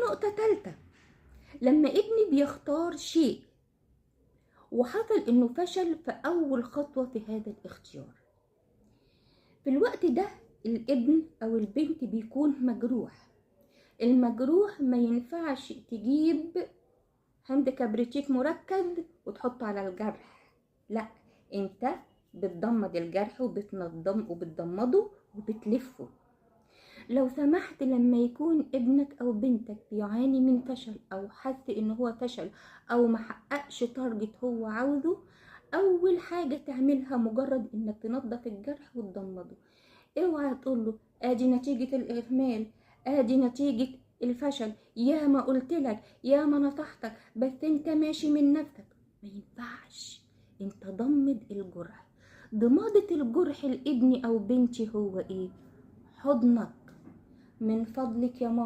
نقطة تالتة، لما ابني بيختار شيء وحصل انه فشل في اول خطوة في هذا الاختيار، في الوقت ده الابن او البنت بيكون مجروح. المجروح ما ينفعش تجيب حمض كبريتيك مركز وتحطه على الجرح، لا، انت بتضمد الجرح وبتضمده وبتلفه. لو سمحت لما يكون ابنك او بنتك بيعاني من فشل او حس ان هو فشل او محققش تارجت هو عاوزه، اول حاجة تعملها مجرد انك تنظف الجرح وتضمده. اوعى تقوله ادي نتيجة الاهمال، ادي نتيجة الفشل، يا ما قلتلك، يا ما نصحتك، بس انت ماشي من نفسك. ما ينفعش، انت ضمد الجرح. ضمادة الجرح لابني او بنتي هو ايه؟ حضنك. من فضلك يا ماما